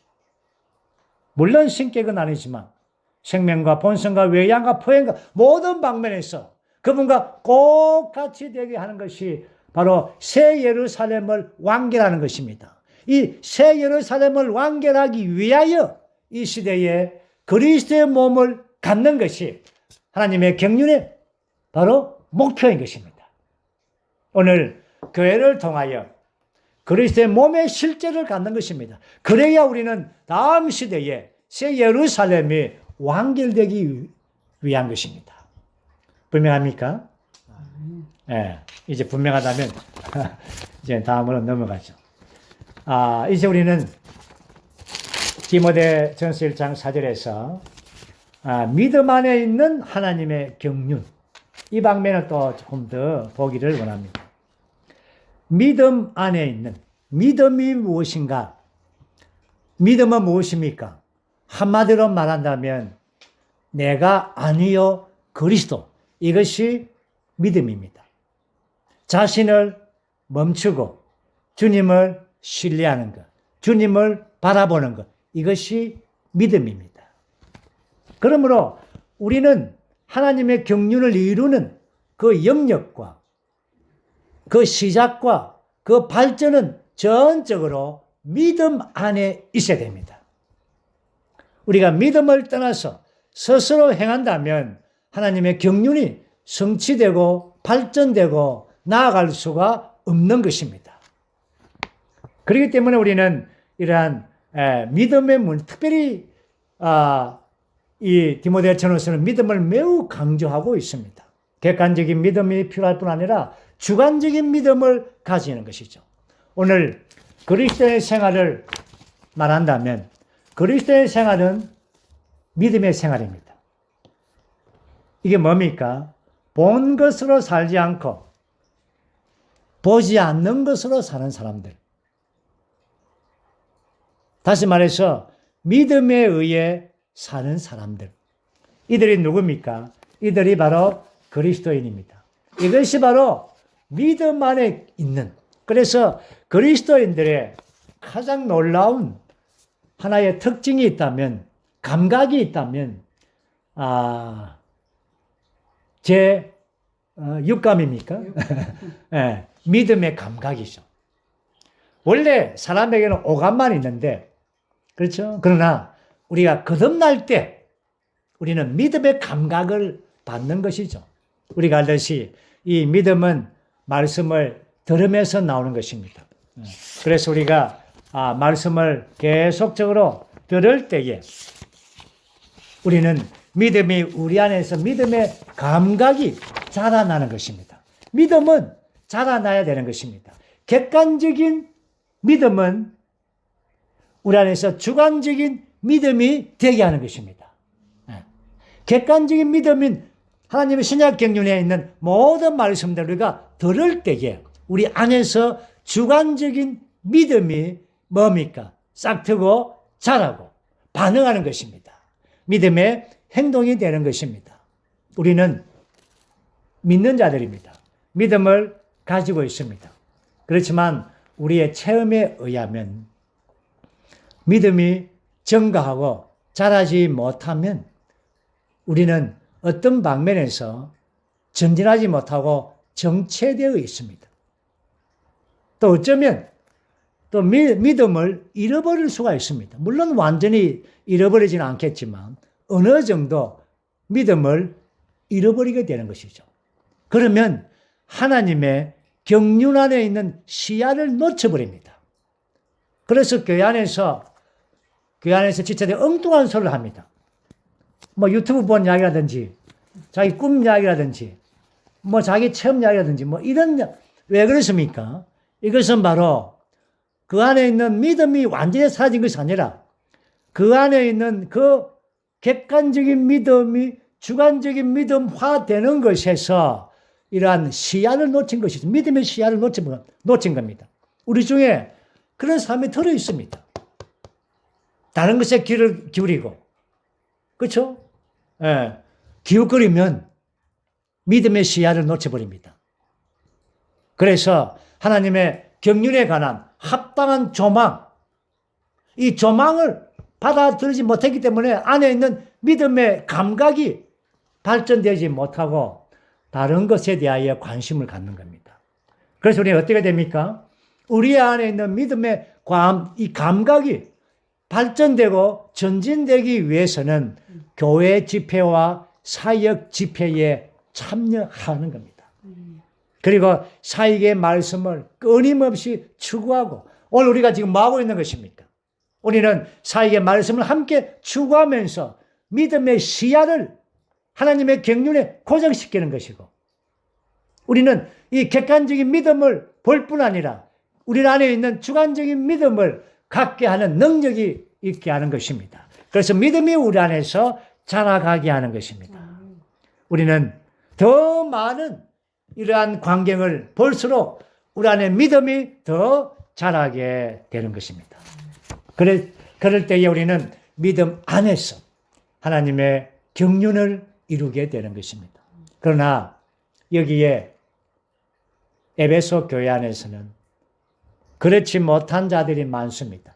물론 신격은 아니지만 생명과 본성과 외양과 포행과 모든 방면에서 그분과 꼭 같이 되게 하는 것이 바로 새 예루살렘을 완결하는 것입니다. 이 새 예루살렘을 완결하기 위하여 이 시대에 그리스도의 몸을 갖는 것이 하나님의 경륜의 바로 목표인 것입니다. 오늘 교회를 통하여 그리스도의 몸의 실제를 갖는 것입니다. 그래야 우리는 다음 시대에 새 예루살렘이 완결되기 위한 것입니다. 분명합니까? 네, 이제 분명하다면 이제 다음으로 넘어가죠. 이제 우리는 디모데전서 1장 4절에서 믿음 안에 있는 하나님의 경륜, 이 방면을 또 조금 더 보기를 원합니다. 믿음 안에 있는, 믿음이 무엇인가? 믿음은 무엇입니까? 한마디로 말한다면 내가 아니요 그리스도, 이것이 믿음입니다. 자신을 멈추고 주님을 신뢰하는 것, 주님을 바라보는 것, 이것이 믿음입니다. 그러므로 우리는 하나님의 경륜을 이루는 그 영역과 그 시작과 그 발전은 전적으로 믿음 안에 있어야 됩니다. 우리가 믿음을 떠나서 스스로 행한다면 하나님의 경륜이 성취되고 발전되고 나아갈 수가 없는 것입니다. 그렇기 때문에 우리는 이러한 믿음의 문, 특별히 이 디모데전서는 믿음을 매우 강조하고 있습니다. 객관적인 믿음이 필요할 뿐 아니라 주관적인 믿음을 가지는 것이죠. 오늘 그리스도의 생활을 말한다면 그리스도의 생활은 믿음의 생활입니다. 이게 뭡니까? 본 것으로 살지 않고 보지 않는 것으로 사는 사람들. 다시 말해서 믿음에 의해 사는 사람들. 이들이 누굽니까? 이들이 바로 그리스도인입니다. 이것이 바로 믿음 안에 있는, 그래서 그리스도인들의 가장 놀라운 하나의 특징이 있다면, 감각이 있다면 제 육감입니까? 네, 믿음의 감각이죠. 원래 사람에게는 오감만 있는데, 그렇죠? 그러나 우리가 거듭날 때 우리는 믿음의 감각을 받는 것이죠. 우리가 알듯이 이 믿음은 말씀을 들으면서 나오는 것입니다. 그래서 우리가 말씀을 계속적으로 들을 때에 우리는 믿음이 우리 안에서 믿음의 감각이 자라나는 것입니다. 믿음은 자라나야 되는 것입니다. 객관적인 믿음은 우리 안에서 주관적인 믿음이 되게 하는 것입니다. 객관적인 믿음인 하나님의 신약 경륜에 있는 모든 말씀들을 우리가 들을 때에 우리 안에서 주관적인 믿음이 뭡니까? 싹트고 자라고 반응하는 것입니다. 믿음의 행동이 되는 것입니다. 우리는 믿는 자들입니다. 믿음을 가지고 있습니다. 그렇지만 우리의 체험에 의하면 믿음이 증가하고 자라지 못하면 우리는 어떤 방면에서 전진하지 못하고 정체되어 있습니다. 또 어쩌면 또 믿음을 잃어버릴 수가 있습니다. 물론 완전히 잃어버리지는 않겠지만 어느 정도 믿음을 잃어버리게 되는 것이죠. 그러면 하나님의 경륜 안에 있는 시야를 놓쳐버립니다. 그래서 교회 안에서 지체들 엉뚱한 소리를 합니다. 뭐 유튜브 본 이야기라든지 자기 꿈 이야기라든지 뭐 자기 체험 이야기라든지 뭐 이런, 왜 그렇습니까? 이것은 바로 그 안에 있는 믿음이 완전히 사라진 것이 아니라 그 안에 있는 그 객관적인 믿음이 주관적인 믿음화 되는 것에서 이러한 시야를 놓친 것이죠. 믿음의 시야를 놓친 겁니다. 우리 중에 그런 사람이 들어 있습니다. 다른 것에 귀를 기울이고, 그렇죠? 예, 기웃거리면 믿음의 시야를 놓쳐버립니다. 그래서 하나님의 경륜에 관한 합당한 조망, 이 조망을 받아들이지 못했기 때문에 안에 있는 믿음의 감각이 발전되지 못하고 다른 것에 대하여 관심을 갖는 겁니다. 그래서 우리는 어떻게 됩니까? 우리 안에 있는 믿음의 이 감각이 발전되고 전진되기 위해서는 교회 집회와 사역 집회에 참여하는 겁니다. 그리고 사역의 말씀을 끊임없이 추구하고, 오늘 우리가 지금 뭐 하고 있는 것입니까? 우리는 사역의 말씀을 함께 추구하면서 믿음의 시야를 하나님의 경륜에 고정시키는 것이고, 우리는 이 객관적인 믿음을 볼 뿐 아니라 우리 안에 있는 주관적인 믿음을 갖게 하는 능력이 있게 하는 것입니다. 그래서 믿음이 우리 안에서 자라가게 하는 것입니다. 우리는 더 많은 이러한 광경을 볼수록 우리 안에 믿음이 더 자라게 되는 것입니다. 그럴 때에 우리는 믿음 안에서 하나님의 경륜을 이루게 되는 것입니다. 그러나 여기에 에베소 교회 안에서는 그렇지 못한 자들이 많습니다.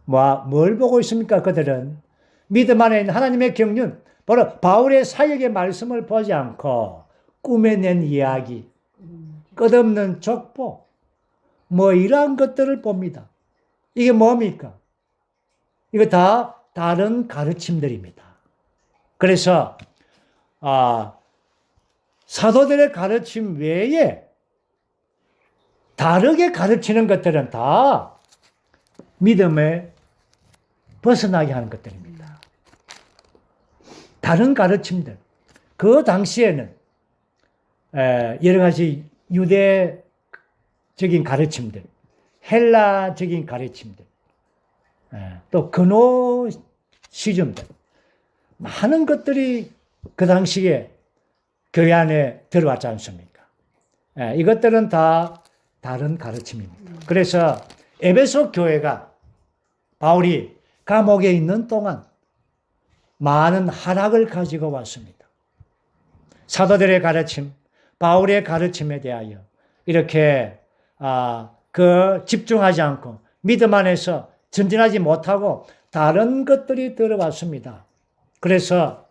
뭘 보고 있습니까? 그들은 믿음 안에 있는 하나님의 경륜, 바로 바울의 사역의 말씀을 보지 않고 꿈에 낸 이야기, 끝없는 족보, 뭐 이러한 것들을 봅니다. 이게 뭡니까? 이거 다 다른 가르침들입니다. 그래서 사도들의 가르침 외에 다르게 가르치는 것들은 다 믿음에 벗어나게 하는 것들입니다. 다른 가르침들. 그 당시에는 여러 가지 유대적인 가르침들, 헬라적인 가르침들, 또 그노시즘들, 많은 것들이 그 당시에 교회 안에 들어왔지 않습니까? 이것들은 다 다른 가르침입니다. 그래서 에베소 교회가 바울이 감옥에 있는 동안 많은 하락을 가지고 왔습니다. 사도들의 가르침, 바울의 가르침에 대하여 이렇게 집중하지 않고 믿음 안에서 전진하지 못하고 다른 것들이 들어왔습니다. 그래서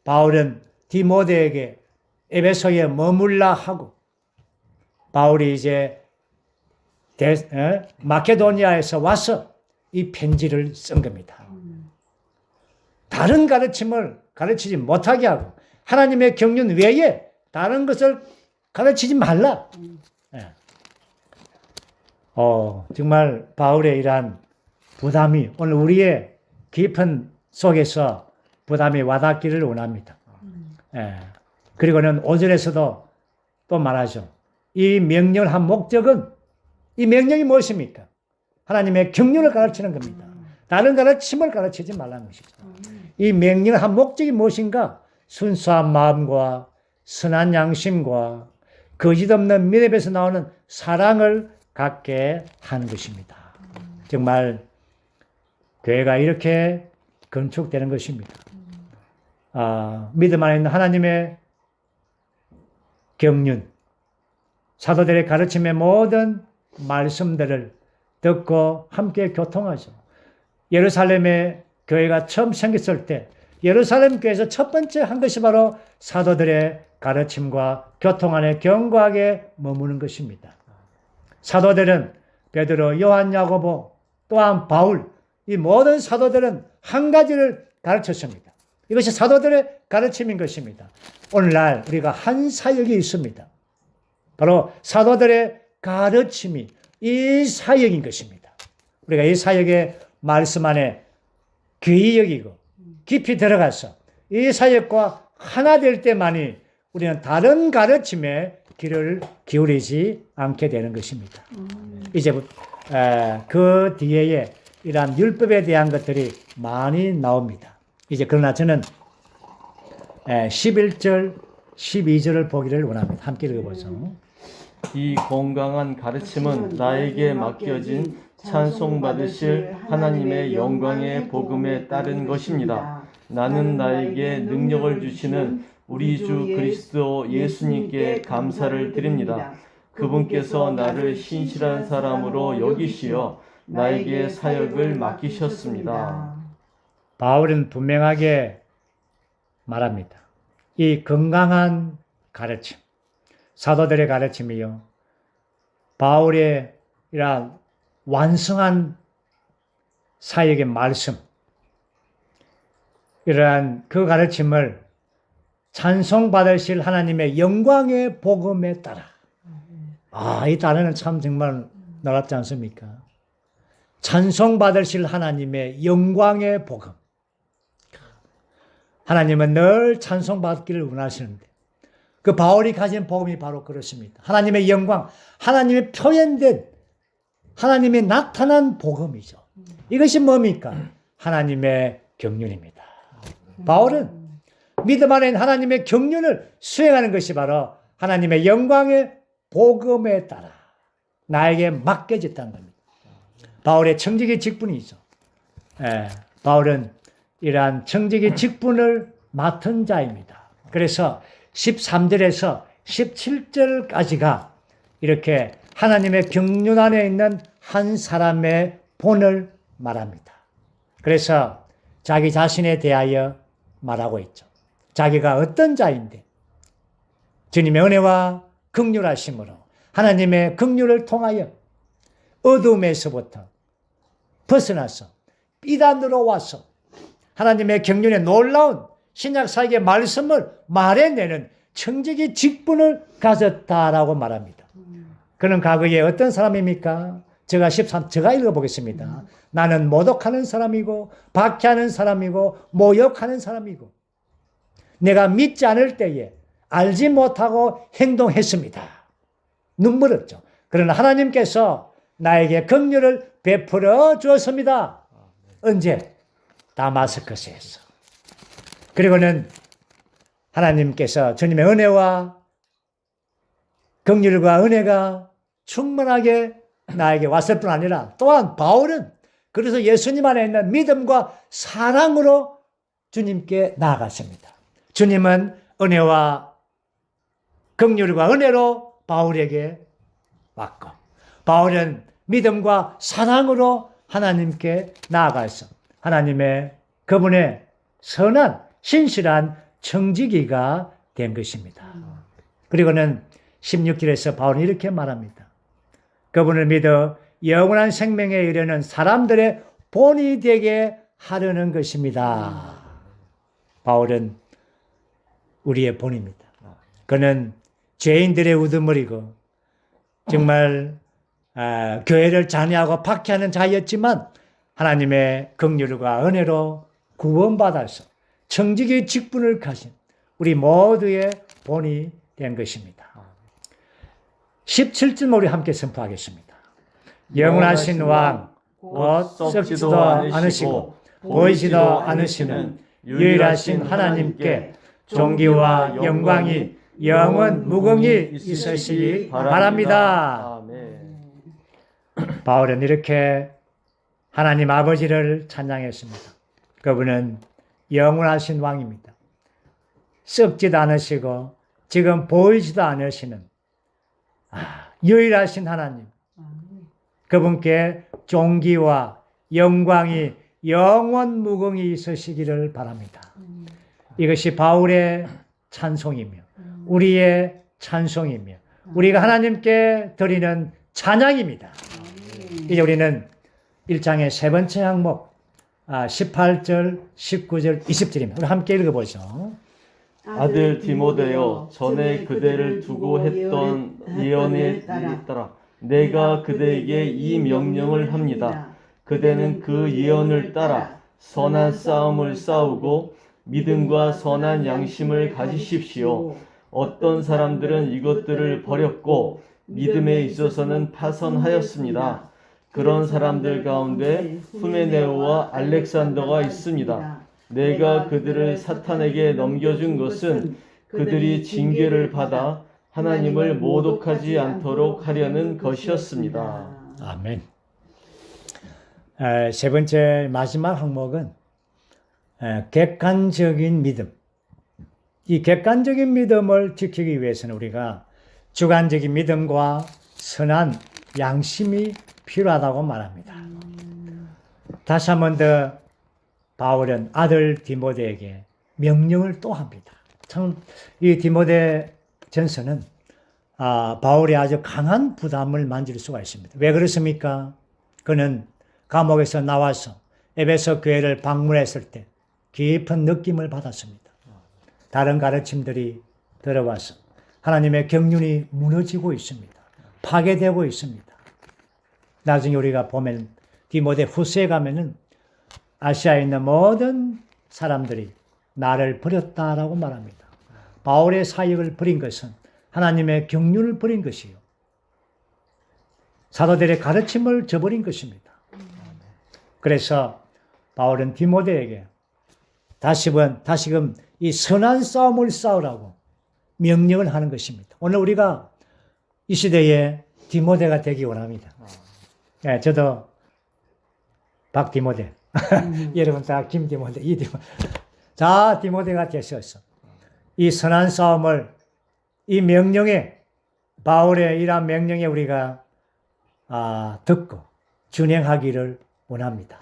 바울은 디모데에게 에베소에 머물라 하고, 바울이 이제 마케도니아에서 와서 이 편지를 쓴 겁니다. 다른 가르침을 가르치지 못하게 하고 하나님의 경륜 외에 다른 것을 가르치지 말라. 예. 정말 바울의 이러한 부담이 오늘 우리의 깊은 속에서 부담이 와닿기를 원합니다. 예. 그리고는 5절에서도 또 말하죠. 이 명령을 한 목적은 이 명령이 무엇입니까? 하나님의 경륜을 가르치는 겁니다. 다른 가르침을 가르치지 말라는 것이죠. 이 명령을 한 목적이 무엇인가? 순수한 마음과 선한 양심과 거짓 없는 믿음에서 나오는 사랑을 갖게 하는 것입니다. 정말 교회가 이렇게 건축되는 것입니다. 믿음 안에 있는 하나님의 경륜, 사도들의 가르침의 모든 말씀들을 듣고 함께 교통하죠. 예루살렘의 교회가 처음 생겼을 때 예루살렘 교회에서 첫 번째 한 것이 바로 사도들의 가르침과 교통 안에 견고하게 머무는 것입니다. 사도들은 베드로, 요한, 야고보, 또한 바울, 이 모든 사도들은 한 가지를 가르쳤습니다. 이것이 사도들의 가르침인 것입니다. 오늘날 우리가 한 사역이 있습니다. 바로 사도들의 가르침이 이 사역인 것입니다. 우리가 이 사역의 말씀 안에 귀히 여기고 깊이 들어가서 이 사역과 하나 될 때만이 우리는 다른 가르침에 귀를 기울이지 않게 되는 것입니다. 이제부터 그 뒤에 이러한 율법에 대한 것들이 많이 나옵니다. 이제 그러나 저는 11절, 12절을 보기를 원합니다. 함께 읽어보죠. 이 건강한 가르침은 나에게 맡겨진 찬송받으실 하나님의 영광의 복음에 따른 것입니다. 나는 나에게 능력을 주시는 우리 주 그리스도 예수님께 감사를 드립니다. 그분께서 나를 신실한 사람으로 여기시어 나에게 사역을 맡기셨습니다. 바울은 분명하게 말합니다. 이 건강한 가르침, 사도들의 가르침이요, 바울의 이러한 완성한 사역의 말씀, 이러한 그 가르침을 찬송받으실 하나님의 영광의 복음에 따라. 이 단어는 참 정말 놀랍지 않습니까? 찬송받으실 하나님의 영광의 복음. 하나님은 늘 찬송받기를 원하시는데 그 바울이 가진 복음이 바로 그렇습니다. 하나님의 영광, 하나님의 표현된, 하나님이 나타난 복음이죠. 이것이 뭡니까? 하나님의 경륜입니다. 바울은 믿음 안에 있는 하나님의 경륜을 수행하는 것이 바로 하나님의 영광의 복음에 따라 나에게 맡겨졌다는 겁니다. 바울의 청지기 직분이죠. 바울은 이러한 청지기 직분을 맡은 자입니다. 그래서 13절에서 17절까지가 이렇게 하나님의 경륜 안에 있는 한 사람의 본을 말합니다. 그래서 자기 자신에 대하여 말하고 있죠. 자기가 어떤 자인데 주님의 은혜와 긍휼하심으로 하나님의 긍휼을 통하여 어둠에서부터 벗어나서 비단으로 와서 하나님의 경륜의 놀라운 신약사역의 말씀을 말해내는 청지기 직분을 가졌다라고 말합니다. 그는 과거에 어떤 사람입니까? 제가 읽어보겠습니다. 나는 모독하는 사람이고 박해하는 사람이고 모욕하는 사람이고 내가 믿지 않을 때에 알지 못하고 행동했습니다. 눈물 없죠. 그러나 하나님께서 나에게 긍휼을 베풀어 주었습니다. 언제? 다마스커스에서. 그리고는 하나님께서 주님의 은혜와 긍휼과 은혜가 충만하게 나에게 왔을 뿐 아니라 또한 바울은 그래서 예수님 안에 있는 믿음과 사랑으로 주님께 나아갔습니다. 주님은 은혜와 긍휼과 은혜로 바울에게 왔고 바울은 믿음과 사랑으로 하나님께 나아가서 하나님의 그분의 선한 신실한 청지기가 된 것입니다. 그리고는 16절에서 바울은 이렇게 말합니다. 그분을 믿어 영원한 생명에 이르는 사람들의 본이 되게 하려는 것입니다. 바울은 우리의 본입니다. 그는 죄인들의 우두머리고 정말 교회를 잔해하고 박해하는 자였지만 하나님의 긍휼과 은혜로 구원받아서 청지기의 직분을 가진 우리 모두의 본이 된 것입니다. 17절 우리 함께 선포하겠습니다. 영원하신 왕, 곧 썩지도 않으시고 보이지도 않으시는 유일하신 하나님께 존귀와 영광이 영원 무궁히 있으시기 바랍니다. 아멘. 바울은 이렇게 하나님 아버지를 찬양했습니다. 그분은 영원하신 왕입니다. 썩지도 않으시고 지금 보이지도 않으시는 유일하신 하나님. 그분께 존귀와 영광이 영원 무궁히 있으시기를 바랍니다. 이것이 바울의 찬송이며 우리의 찬송이며 우리가 하나님께 드리는 찬양입니다. 이제 우리는 1장의 세 번째 항목 18절, 19절, 20절입니다. 우리 함께 읽어보죠. 아들 디모데여, 전에 그대를 두고 했던 예언에 따라 내가 그대에게 이 명령을 합니다. 그대는 그 예언을 따라 선한 싸움을 싸우고 믿음과 선한 양심을 가지십시오. 어떤 사람들은 이것들을 버렸고 믿음에 있어서는 파선하였습니다. 그런 사람들 가운데 후메네오와 알렉산더가 있습니다. 내가 그들을 사탄에게 넘겨준 것은 그들이 징계를 받아 하나님을 모독하지 않도록 하려는 것이었습니다. 아멘. 세 번째 마지막 항목은 객관적인 믿음. 이 객관적인 믿음을 지키기 위해서는 우리가 주관적인 믿음과 선한 양심이 필요하다고 말합니다. 다시 한 번 더 바울은 아들 디모데에게 명령을 또 합니다. 참 이 디모데 전서는 바울이 아주 강한 부담을 만질 수가 있습니다. 왜 그렇습니까? 그는 감옥에서 나와서 에베소 교회를 방문했을 때 깊은 느낌을 받았습니다. 다른 가르침들이 들어와서 하나님의 경륜이 무너지고 있습니다. 파괴되고 있습니다. 나중에 우리가 보면 디모데 후서에 가면은 아시아에 있는 모든 사람들이 나를 버렸다라고 말합니다. 바울의 사역을 버린 것은 하나님의 경륜을 버린 것이요. 사도들의 가르침을 저버린 것입니다. 그래서 바울은 디모데에게 다시금 이 선한 싸움을 싸우라고 명령을 하는 것입니다. 오늘 우리가 이 시대에 디모데가 되기 원합니다. 네, 저도 박디모데, 여러분 다 김디모데, 이디모데, 자 디모데가 되셔서 이 선한 싸움을 이 명령에 바울의 이러한 명령에 우리가 듣고 준행하기를 원합니다.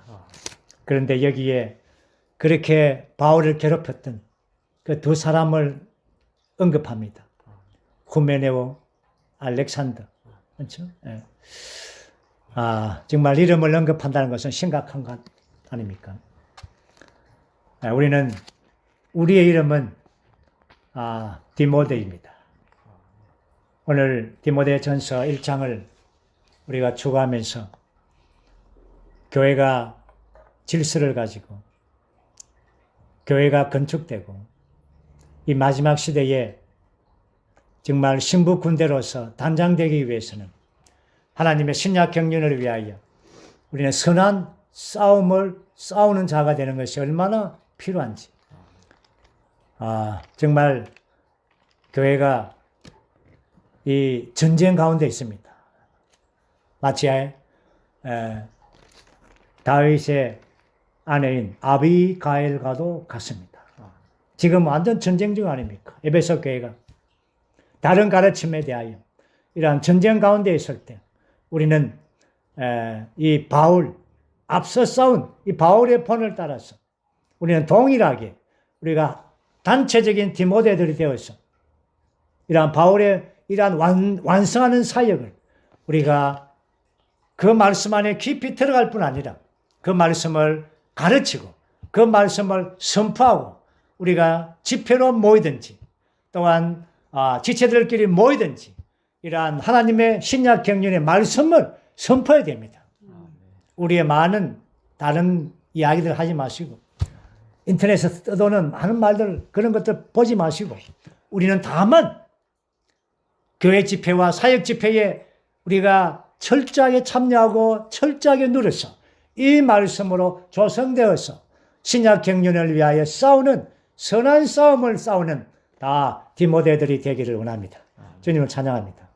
그런데 여기에 그렇게 바울을 괴롭혔던 그 두 사람을 언급합니다. 후메네오, 알렉산더. 그렇죠? 예. 정말 이름을 언급한다는 것은 심각한 것 아닙니까? 우리는 우리의 이름은 디모데입니다. 오늘 디모데 전서 1장을 우리가 추구하면서 교회가 질서를 가지고 교회가 건축되고 이 마지막 시대에 정말 신부 군대로서 단장되기 위해서는 하나님의 신약 경륜을 위하여 우리는 선한 싸움을 싸우는 자가 되는 것이 얼마나 필요한지. 정말 교회가 이 전쟁 가운데 있습니다. 마치 다윗의 아내인 아비가일과도 같습니다. 지금 완전 전쟁 중 아닙니까? 에베소 교회가 다른 가르침에 대하여 이러한 전쟁 가운데 있을 때 우리는 이 바울 앞서 싸운 이 바울의 본을 따라서 우리는 동일하게 우리가 단체적인 디모데들이 되어서 이러한 바울의 이러한 완성하는 사역을 우리가 그 말씀 안에 깊이 들어갈 뿐 아니라 그 말씀을 가르치고 그 말씀을 선포하고 우리가 집회로 모이든지 또한 지체들끼리 모이든지 이러한 하나님의 신약 경륜의 말씀을 선포해야 됩니다. 우리의 많은 다른 이야기들 하지 마시고 인터넷에서 떠도는 많은 말들 그런 것들 보지 마시고 우리는 다만 교회 집회와 사역 집회에 우리가 철저하게 참여하고 철저하게 누려서 이 말씀으로 조성되어서 신약 경륜을 위하여 싸우는 선한 싸움을 싸우는 다 디모데들이 되기를 원합니다. 주님을 찬양합니다.